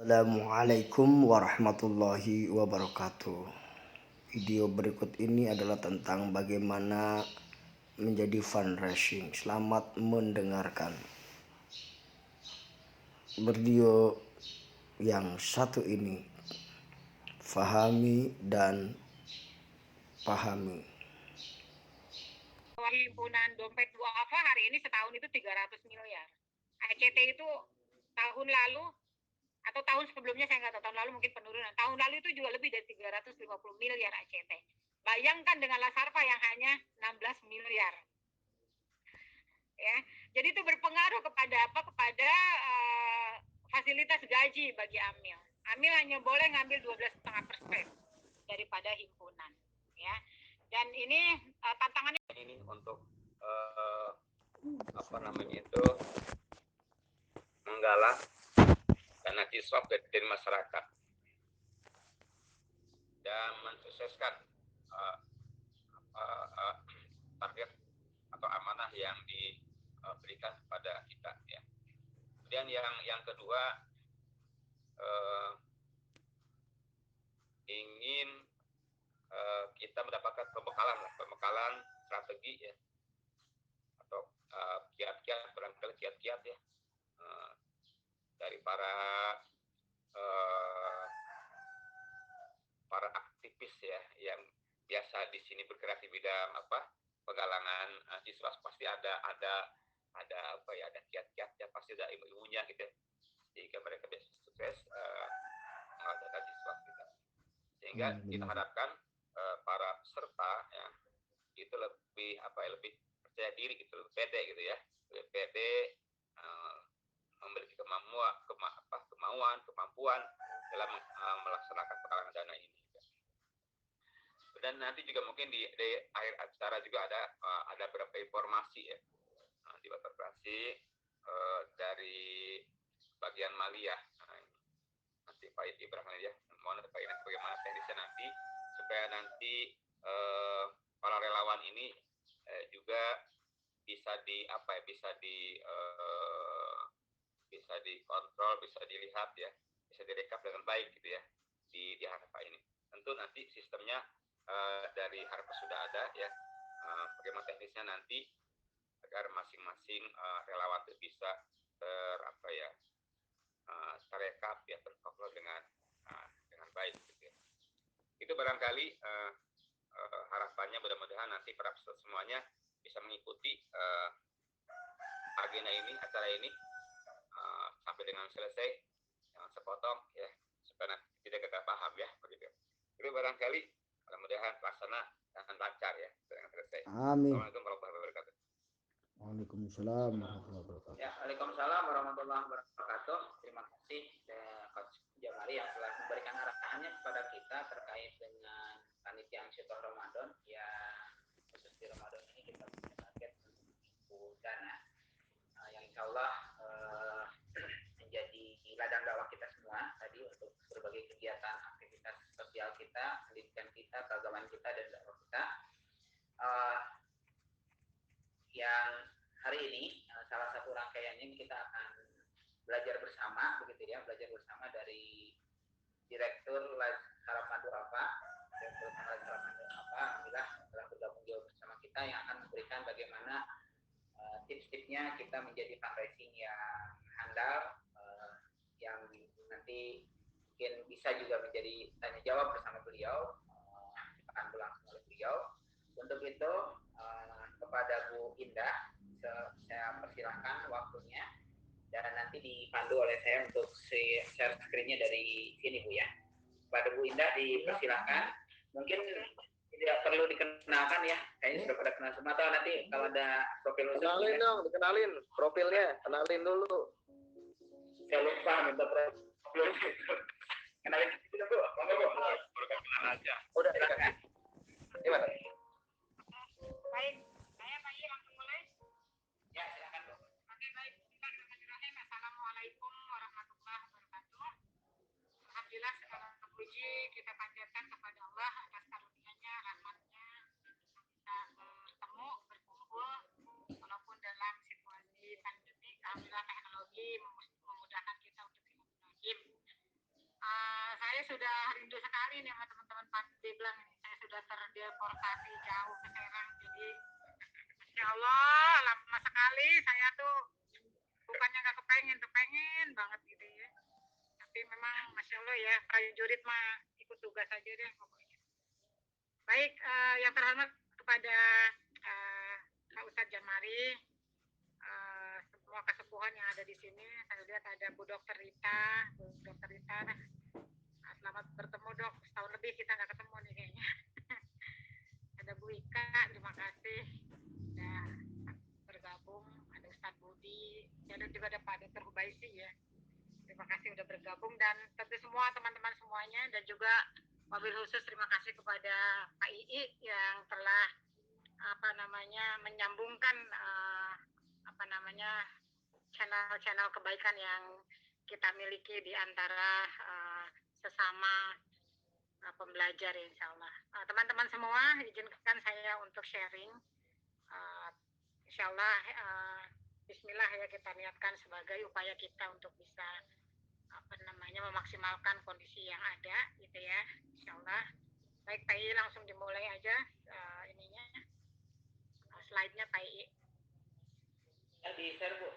Assalamualaikum warahmatullahi wabarakatuh. Video berikut ini adalah tentang bagaimana menjadi fundraising. Selamat mendengarkan. Video yang satu ini, fahami dan pahami. Himpunan Dompet Duafa hari ini setahun itu 300 miliar. ACT itu tahun lalu atau tahun sebelumnya saya nggak tahu, tahun lalu mungkin penurunan. Tahun lalu itu juga lebih dari 350 miliar ACT. Bayangkan dengan Lasarva yang hanya 16 miliar. Ya, jadi itu berpengaruh kepada apa? Kepada fasilitas gaji bagi Amil. Amil hanya boleh ngambil 12,5% daripada himpunan. Ya, dan ini tantangannya ini untuk menggalang dana kiswah dari masyarakat dan mensukseskan target atau amanah yang diberikan kepada kita ya. Kemudian yang kedua ingin kita mendapatkan pembekalan strategi ya, atau kiat-kiat, barangkali kiat-kiat ya dari para aktivis ya yang biasa di sini bergerak di bidang penggalangan siswa. Pasti ada apa ya, ada kiat-kiatnya, pasti ada ilmu-ilmunya gitu, sehingga mereka bisa sukses mengadakan siswa kita. Sehingga kita harapkan para peserta ya itu lebih lebih percaya diri gitu, lebih pede gitu ya, lebih pede, memiliki kemampuan dalam melaksanakan penggalangan dana ini. Dan nanti juga mungkin di akhir acara juga ada beberapa informasi ya, di informasi dari bagian maliyah. Nanti Pak Ibrahim ya, mohon Pak Ibrahim bagaimana teknisnya nanti supaya nanti para relawan ini juga bisa dikontrol, bisa dilihat ya, bisa direkap dengan baik gitu ya di Harpa ini. Tentu nanti sistemnya dari Harpa sudah ada ya, bagaimana teknisnya nanti agar masing-masing relawan itu bisa terekap ya, terkontrol dengan baik gitu ya. Itu barangkali harapannya, mudah-mudahan nanti para peserta semuanya bisa mengikuti agenda ini, acara ini sampai dengan selesai, jangan sepotong ya, supaya tidak gagal paham ya begitu. Itu barangkali mudah-mudahan pelaksana akan lancar ya dengan selesai. Amin. Assalamualaikum warahmatullahi wabarakatuh. Waalaikumsalam warahmatullahi wabarakatuh. Ya, Waalaikumsalam warahmatullahi wabarakatuh. Terima kasih Coach Jamali yang telah memberikan arahannya kepada kita terkait dengan panitia Ansyitor Ramadan yang khusus di Ramadan ini kita punya target untuk dana yang insya Allah menjadi ladang dakwah kita semua tadi untuk berbagai kegiatan aktivitas sosial kita, pendidikan kita, keagamaan kita, dan dakwah kita. Yang hari ini salah satu rangkaiannya kita akan belajar bersama begitu ya, belajar bersama dari Direktur Harapan Duafa. Direktur Harapan Duafa alhamdulillah telah bergabung juga bersama kita yang akan memberikan bagaimana tips-tipsnya kita menjadi fundraising yang handal, yang nanti mungkin bisa juga menjadi tanya jawab bersama beliau, akan berlangsung oleh beliau. Untuk itu kepada Bu Indah saya persilahkan waktunya dan nanti dipandu oleh saya untuk share screen-nya dari sini Bu ya. Kepada Bu Indah dipersilahkan. Mungkin tidak perlu dikenalkan ya, kayaknya sudah pada kenal semua, atau nanti kalau ada profil khusus kenalin dong, dikenalin profilnya, kenalin dulu. Saya lupa minta profil. Kenalin dulu Bu. Kenalan aja. Udah dikasih. Gimana? baik. Saya Pak langsung mulai. Ya, silakan Bu. Oke, baik. Bismillahirrahmanirrahim. Assalamualaikum warahmatullahi wabarakatuh. Alhamdulillah segala puji kita panjatkan kepada Allah atas karunia-Nya, rahmat-Nya, kita bertemu, berkumpul, walaupun dalam situasi pandemi. Alhamdulillah teknologi memudahkan kita untuk silaturahim. Saya sudah rindu sekali nih sama teman-teman Pandai bilang ini. Saya sudah terdeportasi jauh ke Serang. Jadi, Masya Allah, lama sekali saya tuh bukannya nggak kepengen banget gitu ya. Tapi memang Masya Allah ya, prajurit mah ikut tugas aja deh pokoknya. Baik, yang terhormat kepada Pak Ustadz Jamari, semua kesepuhan yang ada di sini. Saya lihat ada Bu Dokter Rita. Selamat bertemu dok, setahun lebih kita nggak ketemu nih kayaknya. Ada Bu Ika, terima kasih sudah bergabung. Ada Ustadz Budi, dan juga ada Pak Dr. Hubaisi ya. Terima kasih sudah bergabung dan tentu semua teman-teman semuanya dan juga mobil khusus terima kasih kepada Pak II yang telah menyambungkan channel-channel kebaikan yang kita miliki di antara sesama pembelajar insya Allah. Teman-teman semua izinkan saya untuk sharing. Insya Allah Bismillah ya kita niatkan sebagai upaya kita untuk bisa memaksimalkan kondisi yang ada gitu ya Insya Allah. Baik Pak I langsung dimulai aja slide-nya Pak I. Di share Bu.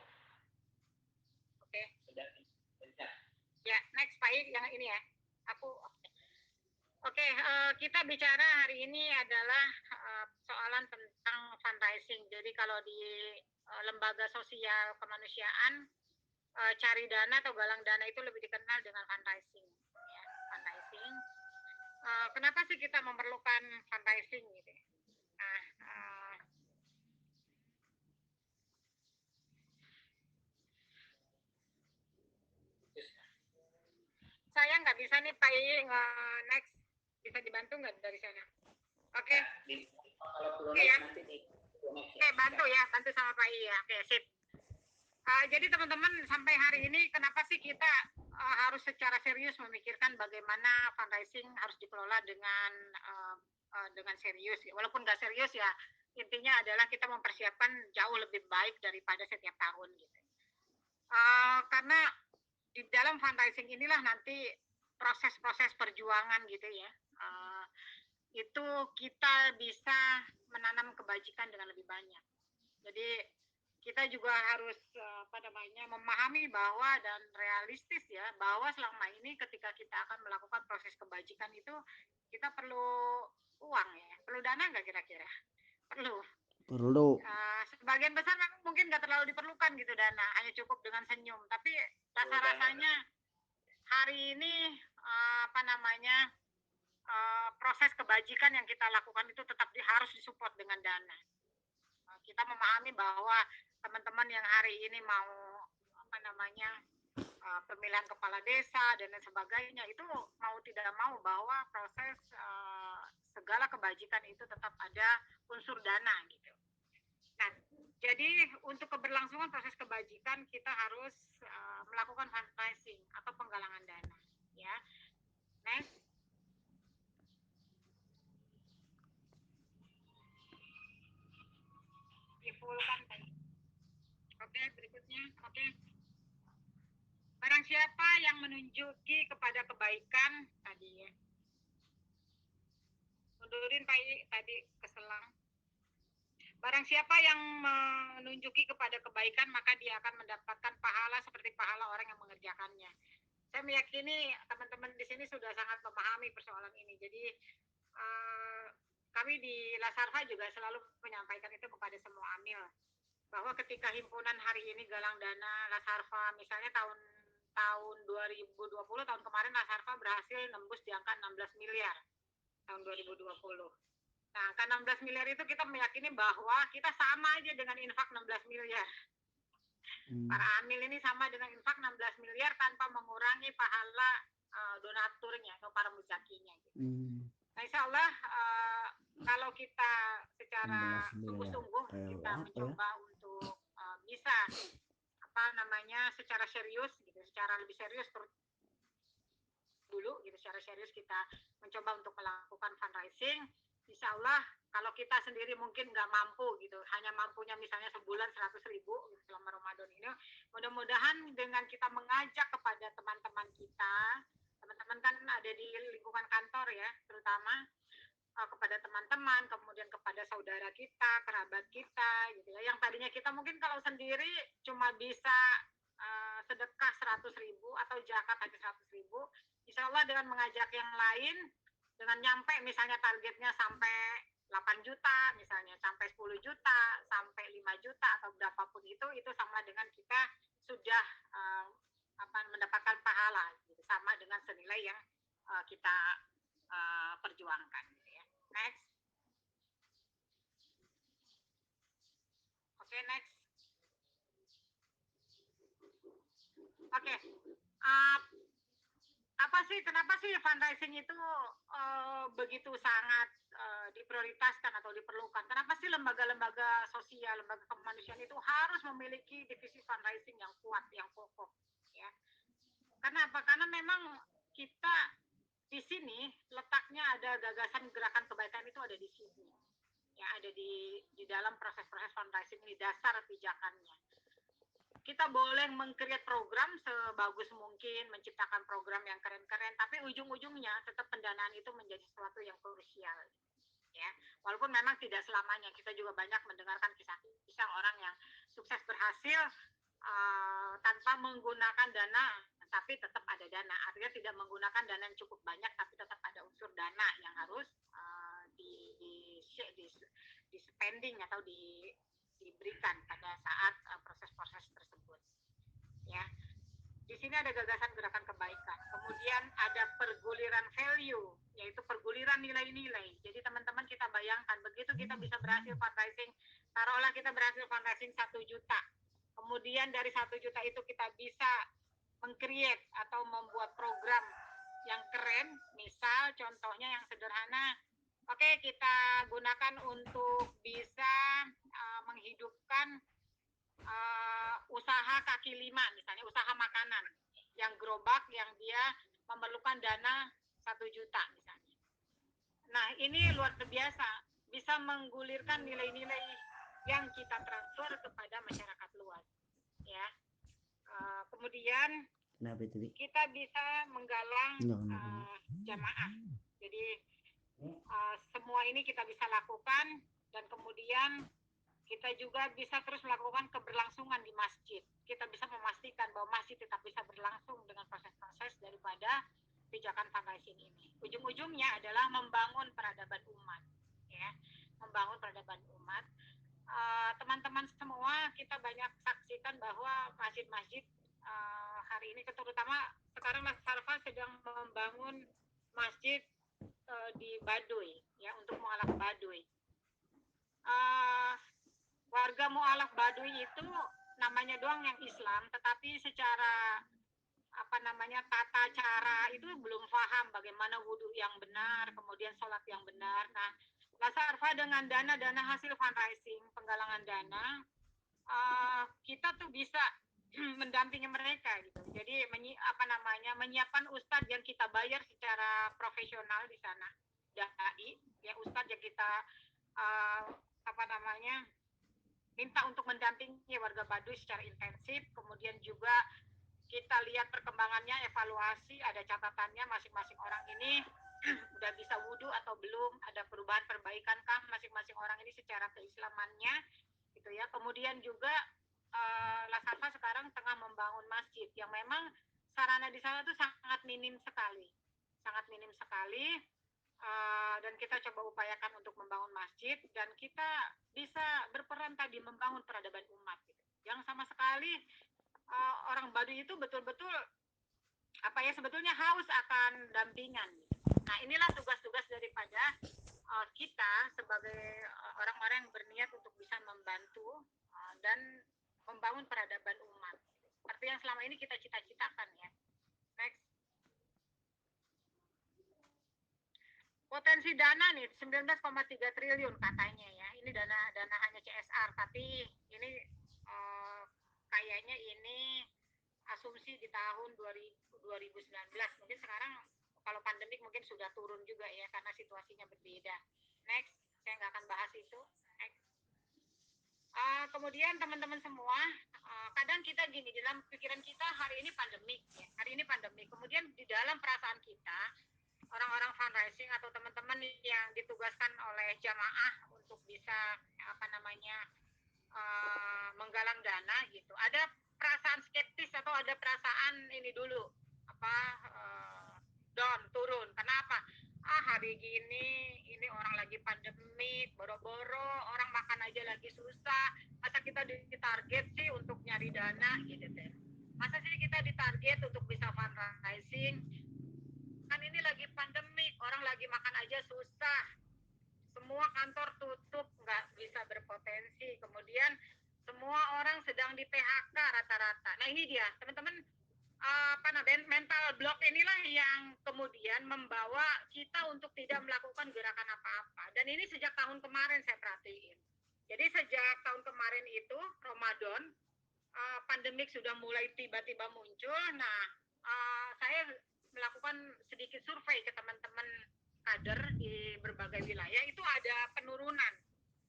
Oke. Sudah. Ya next Pak I yang ini ya. Oke, kita bicara hari ini adalah soalan tentang fundraising. Jadi kalau di lembaga sosial kemanusiaan cari dana atau galang dana itu lebih dikenal dengan fundraising. Ya, fundraising. Kenapa sih kita memerlukan fundraising gitu? Nah, saya nggak bisa nih Pak I, next bisa dibantu nggak dari sana? Oke. Kalau perlu ya. nanti di bantu ya, bantu sama Pak I ya. Oke, sip. Jadi teman-teman sampai hari ini kenapa sih kita harus secara serius memikirkan bagaimana fundraising harus dikelola dengan serius. Walaupun nggak serius ya, intinya adalah kita mempersiapkan jauh lebih baik daripada setiap tahun gitu. Karena di dalam fundraising inilah nanti proses-proses perjuangan gitu ya. Itu kita bisa menanam kebajikan dengan lebih banyak. Jadi kita juga harus memahami bahwa dan realistis ya bahwa selama ini ketika kita akan melakukan proses kebajikan itu kita perlu uang ya, perlu dana nggak kira-kira? Perlu. Sebagian besar mungkin nggak terlalu diperlukan gitu dana, hanya cukup dengan senyum. Tapi rasa-rasanya hari ini proses kebajikan yang kita lakukan itu tetap harus disupport dengan dana. Kita memahami bahwa teman-teman yang hari ini mau pemilihan kepala desa dan lain sebagainya itu mau tidak mau bahwa proses segala kebajikan itu tetap ada unsur dana gitu. Nah, jadi untuk keberlangsungan proses kebajikan kita harus melakukan fundraising atau penggalangan dana ya. Next. Difulkan tadi. Oke, berikutnya. Oke. Barang siapa yang menunjuki kepada kebaikan tadi ya. Mundurin Pak I, tadi keselang. Barang siapa yang menunjuki kepada kebaikan maka dia akan mendapatkan pahala seperti pahala orang yang mengerjakannya. Saya meyakini teman-teman di sini sudah sangat memahami persoalan ini. Jadi kami di Lasarva juga selalu menyampaikan itu kepada semua amil bahwa ketika himpunan hari ini galang dana Lasarva misalnya tahun 2020 tahun kemarin Lasarva berhasil nembus di angka 16 miliar tahun 2020. Nah, angka 16 miliar itu kita meyakini bahwa kita sama aja dengan infak 16 miliar. Para amil ini sama dengan infak 16 miliar tanpa mengurangi pahala donaturnya atau para muzakinya. Gitu. Nah, insya Allah kalau kita secara sungguh-sungguh kita mencoba untuk bisa secara serius gitu, secara lebih serius dulu gitu, secara serius kita mencoba untuk melakukan fundraising. Insya Allah kalau kita sendiri mungkin nggak mampu gitu, hanya mampunya misalnya sebulan 100.000 gitu, selama Ramadan ini, mudah-mudahan dengan kita mengajak kepada teman-teman kita, teman-teman kan di lingkungan kantor ya, terutama kepada teman-teman, kemudian kepada saudara kita, kerabat kita, gitu ya. Yang tadinya kita mungkin kalau sendiri cuma bisa sedekah 100.000 atau zakat hanya 100.000, insya Allah dengan mengajak yang lain, dengan nyampe misalnya targetnya sampai 8 juta, misalnya sampai 10 juta, sampai 5 juta atau berapapun itu sama dengan kita sudah mendapatkan pahala, gitu. Sama dengan senilai yang kita perjuangkan. Gitu ya. Next. Oke, next. Oke. Kenapa sih fundraising itu begitu sangat diprioritaskan atau diperlukan? Kenapa sih lembaga-lembaga sosial, lembaga kemanusiaan itu harus memiliki divisi fundraising yang kuat, yang kokoh, ya? Karena apa? Karena memang kita di sini letaknya ada gagasan gerakan kebaikan itu ada di sini, ya, ada di dalam proses-proses fundraising ini, dasar pijakannya. Kita boleh meng-create program sebagus mungkin, menciptakan program yang keren-keren, tapi ujung-ujungnya tetap pendanaan itu menjadi sesuatu yang krusial, ya. Walaupun memang tidak selamanya, kita juga banyak mendengarkan kisah-kisah orang yang sukses berhasil tanpa menggunakan dana, tapi tetap ada dana. Artinya tidak menggunakan dana yang cukup banyak, tapi tetap ada unsur dana yang harus di spending atau diberikan pada saat proses-proses tersebut, ya. Di sini ada gagasan gerakan kebaikan, kemudian ada perguliran value, yaitu perguliran nilai-nilai. Jadi teman-teman kita bayangkan, begitu kita bisa berhasil fundraising, taruhlah kita berhasil fundraising 1 juta, kemudian dari 1 juta itu kita bisa meng-create atau membuat program yang keren, misal contohnya yang sederhana, oke, kita gunakan untuk bisa menghidupkan usaha kaki lima, misalnya usaha makanan yang gerobak yang dia memerlukan dana 1 juta misalnya. Nah, ini luar biasa, bisa menggulirkan nilai-nilai yang kita transfer kepada masyarakat luas, ya. Kemudian kita bisa menggalang jamaah. Jadi semua ini kita bisa lakukan, dan kemudian kita juga bisa terus melakukan keberlangsungan di masjid. Kita bisa memastikan bahwa masjid tetap bisa berlangsung dengan proses-proses daripada pijakan fundraising ini. Ujung-ujungnya adalah membangun peradaban umat, ya, membangun peradaban umat. Teman-teman semua, kita banyak saksikan bahwa masjid-masjid hari ini, terutama sekarang Mas Sarfa sedang membangun masjid di Baduy, ya, untuk mualaf Baduy. Warga mualaf Baduy itu namanya doang yang Islam, tetapi secara tata cara itu belum paham bagaimana wudhu yang benar, kemudian sholat yang benar. Nah, Lasarfa dengan dana hasil fundraising, penggalangan dana, kita tuh bisa mendampingi mereka gitu. Jadi menyiapkan ustadz yang kita bayar secara profesional di sana, dai, ya, ustadz yang kita minta untuk mendampingi warga Baduy secara intensif. Kemudian juga kita lihat perkembangannya, evaluasi, ada catatannya masing-masing orang ini udah bisa wudhu atau belum, ada perubahan perbaikan kah masing-masing orang ini secara keislamannya, gitu ya. Kemudian juga Lasarfa sekarang tengah membangun masjid yang memang sarana di sana tuh sangat minim sekali, dan kita coba upayakan untuk membangun masjid, dan kita bisa berperan tadi membangun peradaban umat, gitu. Yang sama sekali orang Baduy itu betul-betul sebetulnya haus akan dampingan. Nah, inilah tugas-tugas daripada kita sebagai orang-orang yang berniat untuk bisa membantu dan membangun peradaban umat, seperti yang selama ini kita cita-citakan, ya. Next. Potensi dana nih 19,3 triliun katanya, ya. Ini dana hanya CSR, tapi ini kayaknya ini asumsi di tahun 2019. Mungkin sekarang kalau pandemik mungkin sudah turun juga, ya, karena situasinya berbeda. Next, saya nggak akan bahas itu. Next. Kemudian teman-teman semua, kadang kita gini, dalam pikiran kita hari ini pandemik, ya. Hari ini pandemik. Kemudian di dalam perasaan kita orang-orang fundraising atau teman-teman yang ditugaskan oleh jamaah untuk bisa menggalang dana gitu. Ada perasaan skeptis atau ada perasaan ini dulu down turun. Kenapa? Hari gini ini orang lagi pandemik, boro-boro orang makan aja lagi susah. Masa kita ditarget sih untuk nyari dana gitu deh. Masa sih kita ditarget untuk bisa fundraising? Kan ini lagi pandemik, orang lagi makan aja susah, semua kantor tutup, nggak bisa berpotensi, kemudian semua orang sedang di PHK rata-rata. Nah ini dia teman-teman, mental block inilah yang kemudian membawa kita untuk tidak melakukan gerakan apa-apa. Dan ini sejak tahun kemarin saya perhatiin. Jadi sejak tahun kemarin itu Ramadan, pandemik sudah mulai tiba-tiba muncul. Nah, saya melakukan sedikit survei ke teman-teman kader di berbagai wilayah, itu ada penurunan,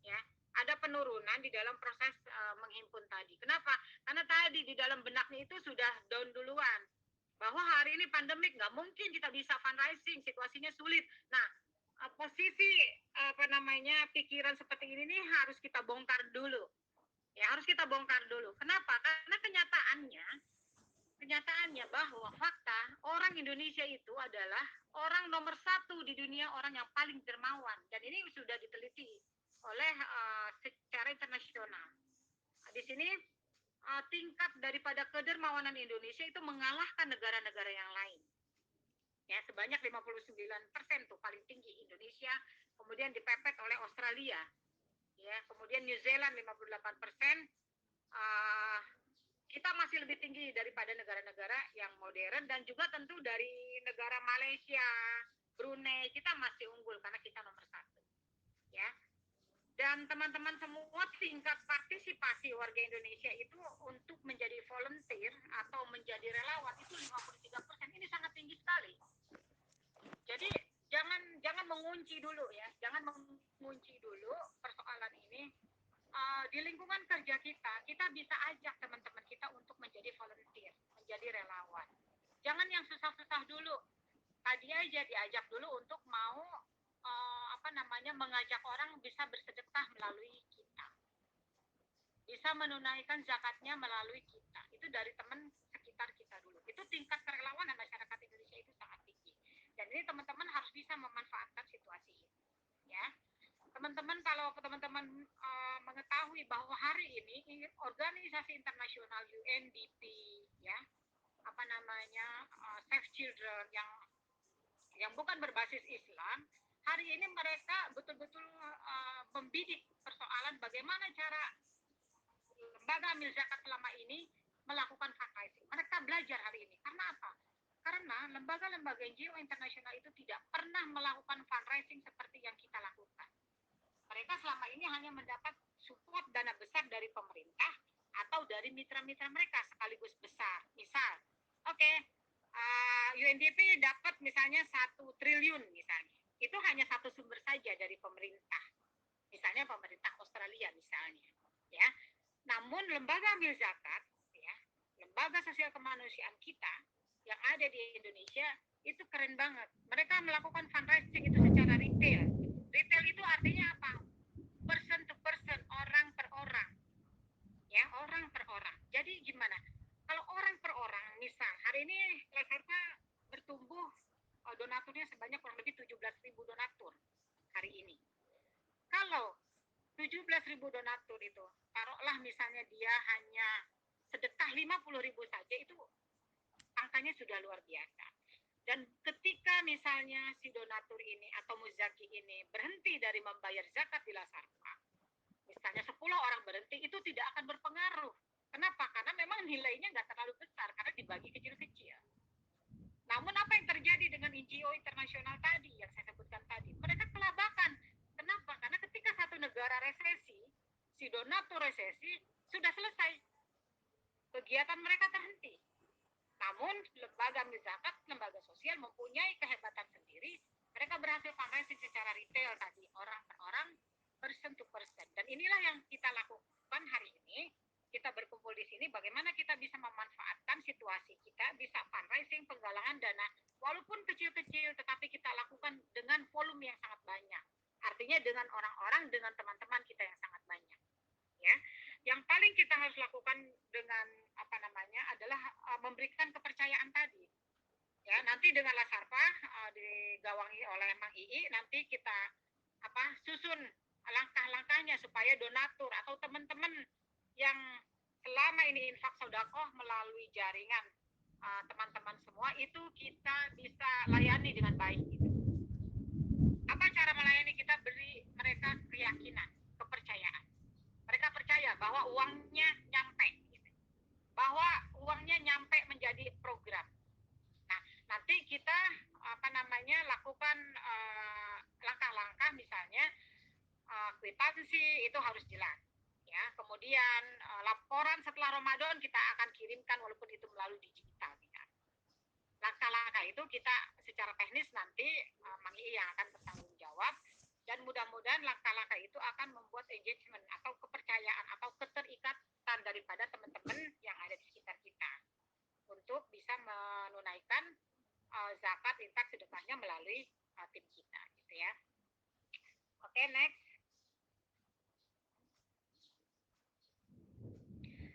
ya, ada penurunan di dalam proses menghimpun tadi. Kenapa? Karena tadi di dalam benaknya itu sudah down duluan, bahwa hari ini pandemik, nggak mungkin kita bisa fundraising, situasinya sulit. Nah, posisi pikiran seperti ini nih harus kita bongkar dulu. Ya, harus kita bongkar dulu. Kenapa? Karena kenyataannya bahwa fakta orang Indonesia itu adalah orang nomor 1 di dunia, orang yang paling dermawan, dan ini sudah diteliti oleh secara internasional. Di sini tingkat daripada kedermawanan Indonesia itu mengalahkan negara-negara yang lain. Ya, sebanyak 59% tuh paling tinggi Indonesia, kemudian dipepet oleh Australia. Ya, kemudian New Zealand 58%. Kita masih lebih tinggi daripada negara-negara yang modern, dan juga tentu dari negara Malaysia, Brunei, kita masih unggul karena kita nomor 1. Ya. Dan teman-teman semua, tingkat partisipasi warga Indonesia itu untuk menjadi volunteer atau menjadi relawan itu 53%. Ini sangat tinggi sekali. Jadi jangan mengunci dulu ya, jangan mengunci dulu persoalan ini. Di lingkungan kerja kita bisa ajak teman-teman kita untuk menjadi volunteer, menjadi relawan. Jangan yang susah-susah dulu. Tadi aja diajak dulu untuk mau mengajak orang bisa bersedekah melalui kita, bisa menunaikan zakatnya melalui kita. Itu dari teman sekitar kita dulu. Itu tingkat kerelawanan masyarakat Indonesia itu sangat tinggi. Dan ini teman-teman harus bisa memanfaatkan situasi ini. Ya. Teman-teman, kalau teman-teman mengetahui bahwa hari ini organisasi internasional UNDP, ya, Save Children yang bukan berbasis Islam, hari ini mereka betul-betul membidik persoalan bagaimana cara lembaga amil zakat selama ini melakukan fundraising. Mereka belajar hari ini. Karena apa? Karena lembaga-lembaga NGO internasional itu tidak pernah melakukan fundraising seperti yang kita lakukan. Mereka selama ini hanya mendapat support dana besar dari pemerintah atau dari mitra-mitra mereka sekaligus besar. Misal, UNDP dapat misalnya 1 triliun misalnya. Itu hanya satu sumber saja dari pemerintah. Misalnya pemerintah Australia misalnya. Ya. Namun lembaga amil zakat, ya, lembaga sosial kemanusiaan kita yang ada di Indonesia itu keren banget. Mereka melakukan fundraising itu secara retail. Retail itu artinya apa? Person to person, orang per orang. Ya, orang per orang. Jadi gimana? Kalau orang per orang, misal hari ini Laserta bertumbuh donaturnya sebanyak kurang lebih 17.000 donatur hari ini. Kalau 17.000 donatur itu, taruhlah misalnya dia hanya sedekah 50.000 saja, itu angkanya sudah luar biasa. Dan ketika misalnya si donatur ini atau muzaki ini berhenti dari membayar zakat di Lasarpa, misalnya 10 orang berhenti, itu tidak akan berpengaruh. Kenapa? Karena memang nilainya nggak terlalu besar, karena dibagi kecil-kecil. Namun apa yang terjadi dengan NGO internasional tadi, yang saya sebutkan tadi, mereka kelabakan. Kenapa? Karena ketika satu negara resesi, si donatur resesi, sudah selesai. Kegiatan mereka terhenti. Namun lembaga amil zakat, lembaga sosial mempunyai kehebatan sendiri. Mereka berhasil fundraising secara retail tadi, orang per orang, person to person. Dan inilah yang kita lakukan hari ini. Kita berkumpul di sini, bagaimana kita bisa memanfaatkan situasi kita, bisa fundraising, penggalangan dana, walaupun kecil-kecil, tetapi kita artinya dengan orang-orang, dengan teman-teman kita yang sangat banyak. Ya, yang paling kita harus lakukan dengan adalah memberikan kepercayaan tadi. Ya, nanti dengan Lasarpa digawangi oleh Mang Ii, nanti kita susun langkah-langkahnya supaya donatur atau teman-teman yang selama ini infak sodakoh melalui jaringan teman-teman semua itu kita bisa layani dengan baik. Gitu. Apa cara melayani? Kita beri mereka keyakinan, kepercayaan. Mereka percaya bahwa uangnya nyampe, gitu. Bahwa uangnya nyampe menjadi program. Nah, nanti kita lakukan langkah-langkah, misalnya kwitansi itu harus jelas. Ya, kemudian laporan setelah Ramadan kita akan kirimkan walaupun itu melalui digital. Ya. Langkah-langkah itu kita secara teknis nanti Mang Ii yang akan bertanggung jawab, dan mudah-mudahan langkah-langkah itu akan membuat engagement atau kepercayaan atau keterikatan daripada teman-teman yang ada di sekitar kita untuk bisa menunaikan zakat infak sedekahnya melalui tim kita, gitu ya. Oke, next.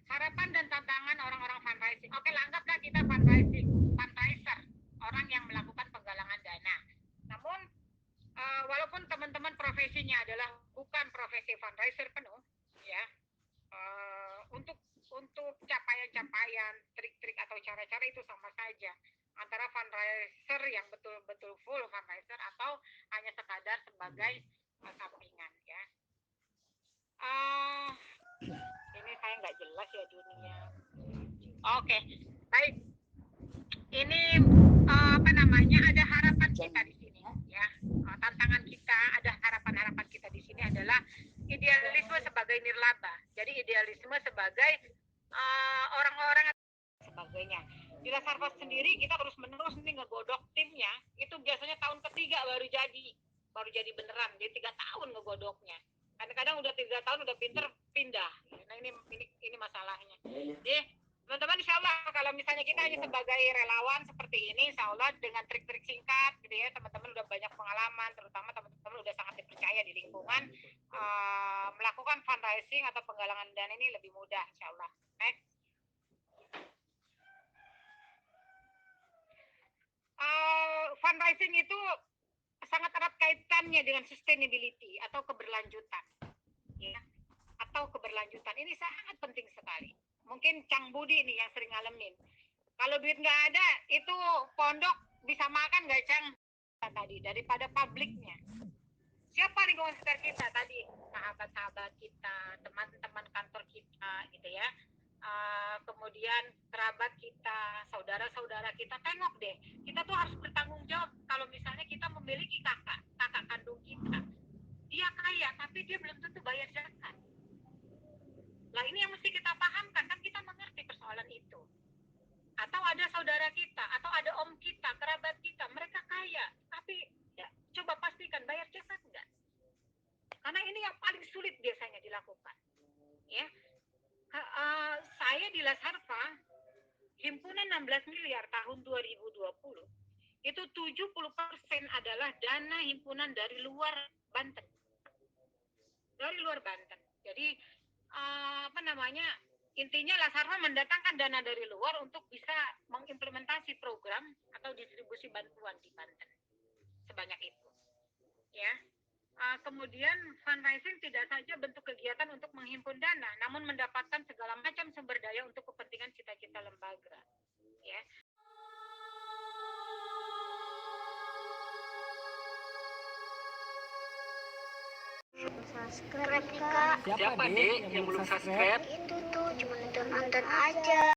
Harapan dan tantangan orang-orang fundraising. Oke, anggaplah kita fundraiser, orang yang melakukan penggalangan dana. Namun, walaupun teman-teman profesinya adalah bukan profesi fundraiser penuh, ya, untuk capaian-capaian, trik-trik atau cara-cara itu sama saja antara fundraiser yang betul-betul full fundraiser atau hanya sekadar sebagai sampingan, ya. Ini saya nggak jelas ya dunia. Oke, baik. Ini ada harapan kita di sini, ya. Tantangan kita, ada harapan-harapan kita di sini adalah idealisme sebagai nirlaba. Jadi idealisme sebagai orang-orang sebagainya. Di Lasarpa sendiri kita terus-menerus nih ngegodok timnya. Itu biasanya tahun ketiga baru jadi beneran. Jadi 3 tahun ngegodoknya. Kadang-kadang udah 3 tahun udah pinter pindah. Nah ini masalahnya. Jadi teman-teman, insya Allah kalau misalnya kita hanya sebagai relawan seperti ini, insya Allah dengan trik-trik singkat, gitu ya, teman-teman udah banyak pengalaman, terutama teman-teman udah sangat dipercaya di lingkungan, melakukan fundraising atau penggalangan dana ini lebih mudah, insya Allah. Next. Fundraising itu sangat erat kaitannya dengan sustainability atau keberlanjutan, ya, atau keberlanjutan ini sangat penting sekali. Mungkin Cang Budi nih yang sering ngalamin. Kalau duit nggak ada, itu pondok bisa makan nggak, Cang? Tadi daripada publiknya. Siapa lingkungan sekitar kita tadi? Sahabat-sahabat kita, teman-teman kantor kita, gitu ya. Kemudian kerabat kita, saudara-saudara kita, tengok deh. Kita tuh harus bertanggung jawab kalau misalnya kita memiliki kakak kandung kita. Dia kaya, tapi dia belum tentu bayar zakat. Nah ini yang mesti kita pahamkan, kan kita mengerti persoalan itu. Atau ada saudara kita, atau ada om kita, kerabat kita, mereka kaya, tapi ya, coba pastikan bayar zakat enggak? Karena ini yang paling sulit biasanya dilakukan. Ya, saya di Lasarpa, himpunan 16 miliar tahun 2020, itu 70% adalah dana himpunan dari luar Banten. Dari luar Banten. Jadi intinya Lasarpa mendatangkan dana dari luar untuk bisa mengimplementasi program atau distribusi bantuan di Banten sebanyak itu, ya. Kemudian fundraising tidak saja bentuk kegiatan untuk menghimpun dana, namun mendapatkan segala macam sumber daya untuk kepentingan cita-cita lembaga, ya. Subscribe Kak. Siapa deh yang belum subscribe? Itu tuh cuma nonton aja.